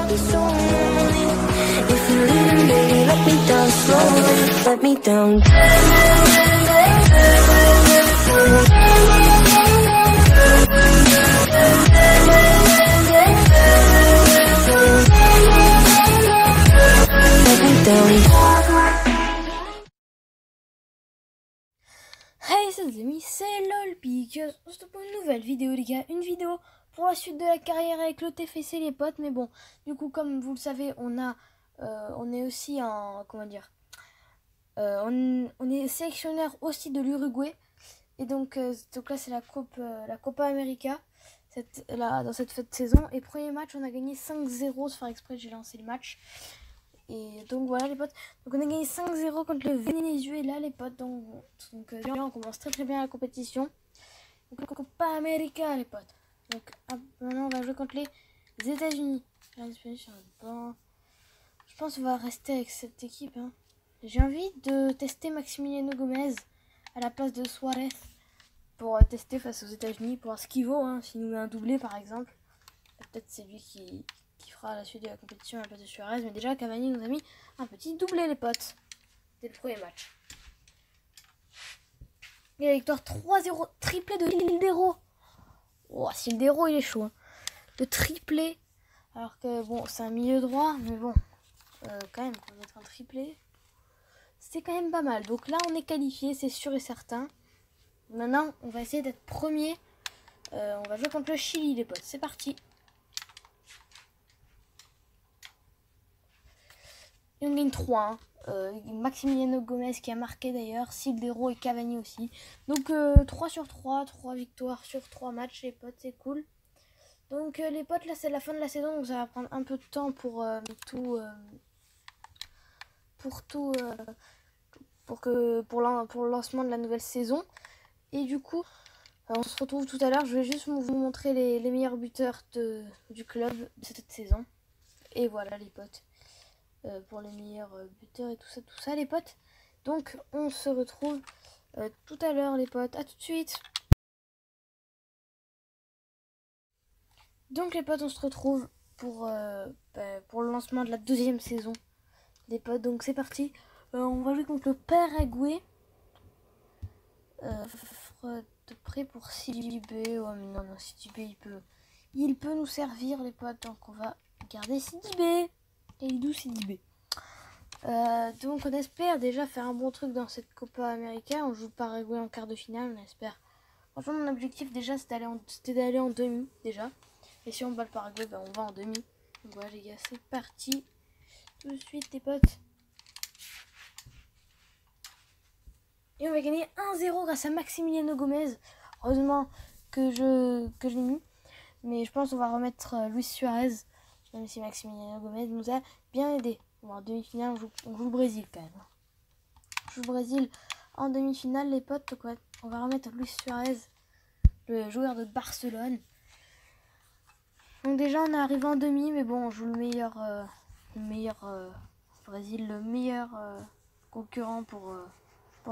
be so lonely. If you're leaving, baby, let me down slowly. Let me down. Let me down. Hey les amis, c'est LOLpic. On se retrouve pour une nouvelle vidéo les gars, une vidéo pour la suite de la carrière avec le TFC les potes. Mais bon, du coup comme vous le savez, on est aussi en, comment dire, on est sélectionneur aussi de l'Uruguay. Et donc là c'est la Copa América dans cette fête de saison. Et premier match on a gagné 5-0, sans faire exprès j'ai lancé le match. Et donc voilà les potes, donc on a gagné 5-0 contre le Venezuela les potes, donc là on commence très bien la compétition. Donc Copa América les potes. Donc maintenant on va jouer contre les États-Unis. Je pense qu'on va rester avec cette équipe hein. J'ai envie de tester Maximiliano Gomez à la place de Suarez pour tester face aux États-Unis, pour voir ce qu'il vaut hein, s'il nous met un doublé par exemple. Peut-être c'est lui qui fera la suite de la compétition à la place de Suarez. Mais déjà Cavani nous a mis un petit doublé les potes dès le premier match. Et la victoire 3-0, triplé de Hildero. Oh, Hildero il est chaud hein. Le triplé, alors que bon c'est un milieu droit, mais bon quand même pour mettre un triplé c'est quand même pas mal. Donc là on est qualifié, c'est sûr et certain. Maintenant on va essayer d'être premier. On va jouer contre le Chili les potes, c'est parti. Et on gagne 3. Maximiliano Gomez qui a marqué d'ailleurs. Hildero et Cavani aussi. Donc 3 sur 3. 3 victoires sur 3 matchs les potes. C'est cool. Donc les potes là c'est la fin de la saison. Donc ça va prendre un peu de temps pour le lancement de la nouvelle saison. Et du coup on se retrouve tout à l'heure. Je vais juste vous montrer les meilleurs buteurs du club de cette saison. Et voilà les potes. Pour les meilleurs buteurs et tout ça les potes. Donc on se retrouve tout à l'heure les potes, à tout de suite. Donc les potes on se retrouve pour le lancement de la deuxième saison les potes. Donc c'est parti, on va jouer contre le Paraguay. De près pour Sidibé. Oh mais non Sidibé il peut nous servir les potes. Donc on va garder Sidibé. Et il douce Sidibé. Donc on espère déjà faire un bon truc dans cette Copa América. On joue Paraguay en quart de finale, on espère. Franchement mon objectif déjà c'était d'aller en demi déjà. Et si on bat le Paraguay, ben, on va en demi. Donc voilà les gars, c'est parti. Tout de suite les potes. Et on va gagner 1-0 grâce à Maximiliano Gomez. Heureusement que je l'ai mis. Mais je pense qu'on va remettre Luis Suarez. Même si Maximiliano Gomez nous a bien aidé. Bon, en demi-finale, on joue le Brésil quand même. On joue le Brésil en demi-finale, les potes. Donc on va remettre Luis Suarez, le joueur de Barcelone. Donc déjà, on est arrivé en demi, mais bon, on joue le meilleur Brésil, le meilleur concurrent pour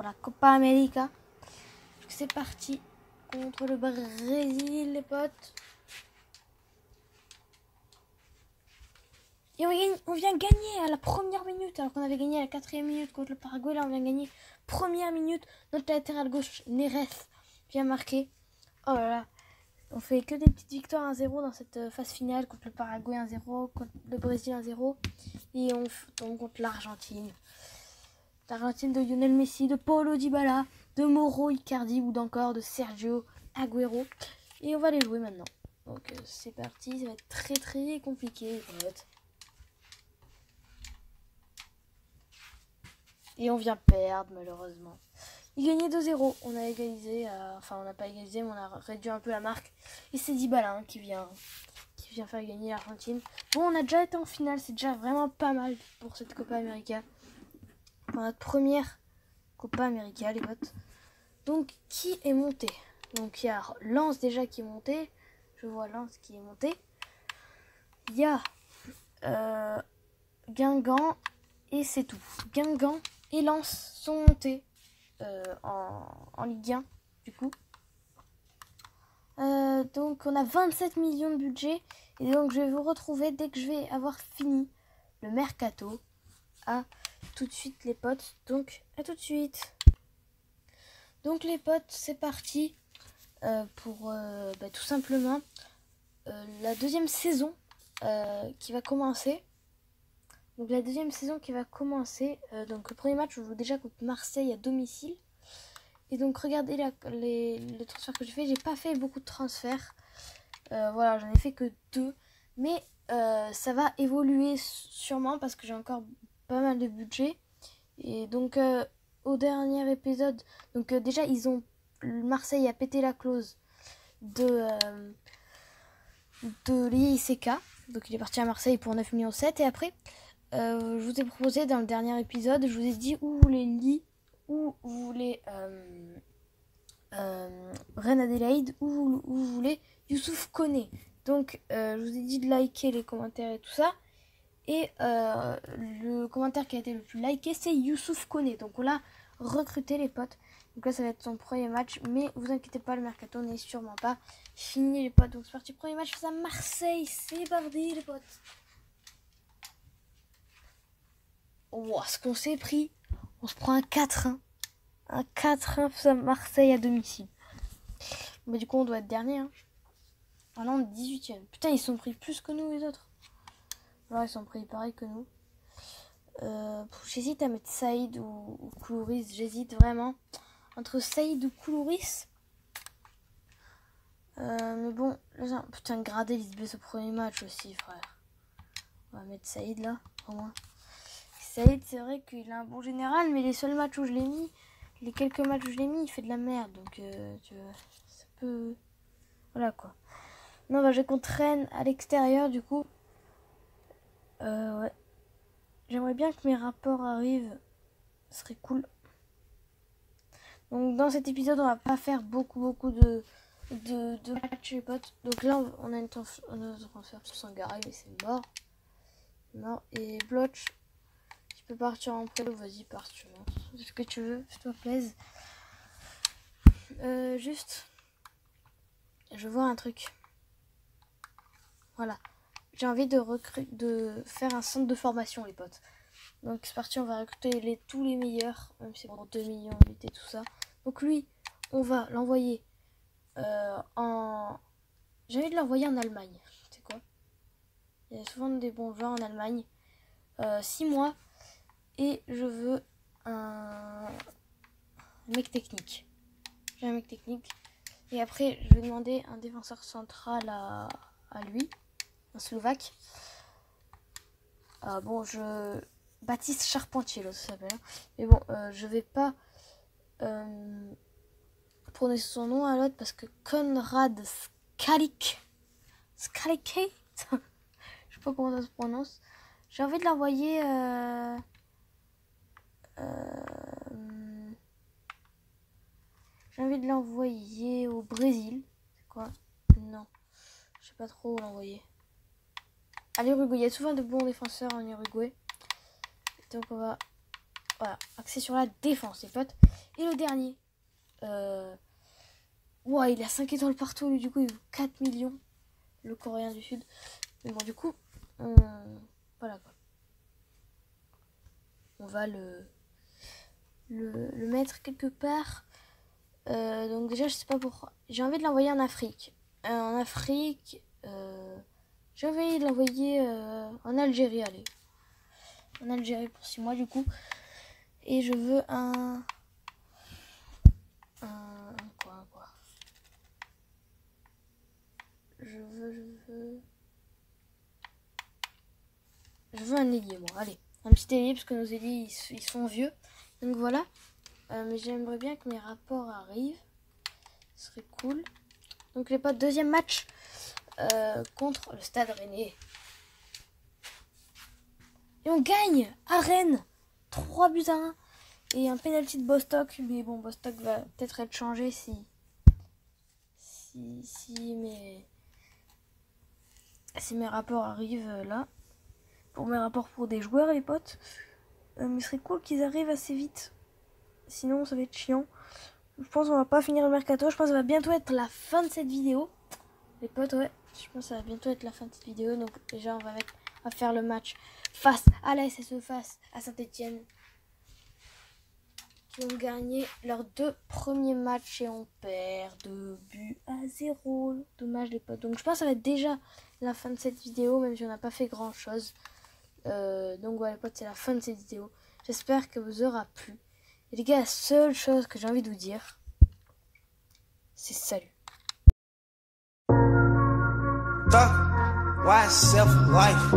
la Copa América. Donc c'est parti contre le Brésil, les potes. Et on vient gagner à la première minute, alors qu'on avait gagné à la 4e minute contre le Paraguay. Là, on vient gagner première minute. Notre latéral gauche, Neres, vient marquer. Oh là là, on fait que des petites victoires 1-0 dans cette phase finale contre le Paraguay 1-0, contre le Brésil 1-0. Et on tombe contre l'Argentine. L'Argentine de Lionel Messi, de Paulo Dybala, de Mauro Icardi ou d'encore de Sergio Agüero. Et on va les jouer maintenant. Donc c'est parti, ça va être très compliqué. Et on vient perdre malheureusement. Il gagnait 2-0. On a égalisé. Enfin on n'a pas égalisé mais on a réduit un peu la marque. Et c'est Dybala qui vient faire gagner l'Argentine. Bon on a déjà été en finale. C'est déjà vraiment pas mal pour cette Copa América. Pour notre première Copa América les potes. Donc qui est monté? Donc il y a Lens déjà qui est monté. Je vois Lens qui est monté. Il y a Guingamp. Et c'est tout. Guingamp et Lens sont montés en Ligue 1 du coup. Donc on a 27 millions de budget Et donc je vais vous retrouver dès que je vais avoir fini le mercato. À tout de suite les potes, donc à tout de suite. Donc les potes, c'est parti pour tout simplement la deuxième saison qui va commencer. Donc la deuxième saison qui va commencer. Donc le premier match, je joue déjà contre Marseille à domicile. Et donc regardez les transferts que j'ai fait. J'ai pas fait beaucoup de transferts. Voilà, j'en ai fait que 2. Mais ça va évoluer sûrement parce que j'ai encore pas mal de budget. Et donc au dernier épisode, donc déjà Marseille a pété la clause de l'ICK. Donc il est parti à Marseille pour 9,7 millions. Et après, je vous ai proposé dans le dernier épisode, je vous ai dit où vous voulez Lille, où vous voulez Reine Adélaïde, où vous voulez Youssouf Koné. Donc je vous ai dit de liker les commentaires et tout ça. Et le commentaire qui a été le plus liké, c'est Youssouf Koné. Donc on l'a recruté les potes. Donc là ça va être son premier match. Mais vous inquiétez pas, le mercato n'est sûrement pas fini les potes. Donc c'est parti, premier match face à Marseille. C'est parti les potes. Oh, ce qu'on s'est pris. On se prend un 4-1. Un 4-1 face à Marseille à domicile. Mais du coup on doit être dernier. Hein. Ah non, 18ème. Putain, ils sont pris plus que nous les autres. Alors ils sont pris pareil que nous. J'hésite à mettre Saïd ou Koulouris. J'hésite vraiment entre Saïd ou Koulouris. Mais bon, là, putain, Gradel il se blesse au premier match aussi, frère. On va mettre Saïd là, au moins. Saïd, c'est vrai qu'il a un bon général, mais les seuls matchs où je l'ai mis, les quelques matchs où je l'ai mis, il fait de la merde. Donc, tu vois, ça peut. Voilà quoi. Non, bah, je contre Rennes à l'extérieur, du coup. Ouais. J'aimerais bien que mes rapports arrivent. Ce serait cool. Donc dans cet épisode, on va pas faire beaucoup de matchs les potes. Donc là, on a un transfert sur Sangaré, mais c'est mort. Non. Et Blotch, tu peux partir en prêt. Vas-y, pars, tu veux. Fais ce que tu veux, fais-toi plaisir. Juste, je vois un truc. Voilà. J'ai envie de faire un centre de formation, les potes. Donc c'est parti, on va recruter tous les meilleurs, même si c'est pour 2 millions et tout ça. Donc lui, on va l'envoyer j'ai envie de l'envoyer en Allemagne. C'est quoi? Il y a souvent des bons joueurs en Allemagne. 6 mois. Et je veux un mec technique. J'ai un mec technique. Et après, je vais demander un défenseur central à lui. Un Slovaque. Baptiste Charpentier, là, ça s'appelle. Mais bon, je vais pas prononcer son nom à l'autre parce que Konrad Skalik, je sais pas comment ça se prononce. J'ai envie de l'envoyer. J'ai envie de l'envoyer au Brésil. C'est quoi? Non, je sais pas trop où l'envoyer. À l'Uruguay, il y a souvent de bons défenseurs en Uruguay. Donc on va axer sur la défense, les potes. Et le dernier. Ouais, il a 5 étoiles partout, lui, du coup il vaut 4 millions. Le Coréen du Sud. Mais bon, du coup, voilà quoi. On va le mettre quelque part. Donc déjà, je sais pas pourquoi. J'ai envie de l'envoyer en Afrique. En Afrique, j'ai envie de l'envoyer en Algérie, allez. En Algérie pour 6 mois, du coup. Et je veux un quoi. Je veux un ailier, moi. Allez, un petit ailier, parce que nos ailiers, ils sont vieux. Donc voilà. Mais j'aimerais bien que mes rapports arrivent. Ce serait cool. Donc les potes, deuxième match contre le Stade Rennais. Et on gagne à Rennes. 3-1. Et un penalty de Bostock. Mais bon, Bostock va peut-être être changé si mes rapports arrivent là. Pour mes rapports pour des joueurs, les potes. Mais ce serait cool qu'ils arrivent assez vite. Sinon, ça va être chiant. Je pense qu'on va pas finir le mercato. Je pense que ça va bientôt être la fin de cette vidéo. Les potes, ouais. Je pense que ça va bientôt être la fin de cette vidéo. Donc déjà on va faire le match face à la SSE, face à Saint-Etienne, qui ont gagné leurs 2 premiers matchs et on perd 2-0. Dommage les potes. Donc je pense que ça va être déjà la fin de cette vidéo, même si on n'a pas fait grand chose. Donc voilà les potes, c'est la fin de cette vidéo. J'espère que vous aura plu. Et les gars, la seule chose que j'ai envie de vous dire, c'est salut. Why self-life?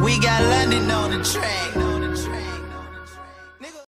We got London on the track.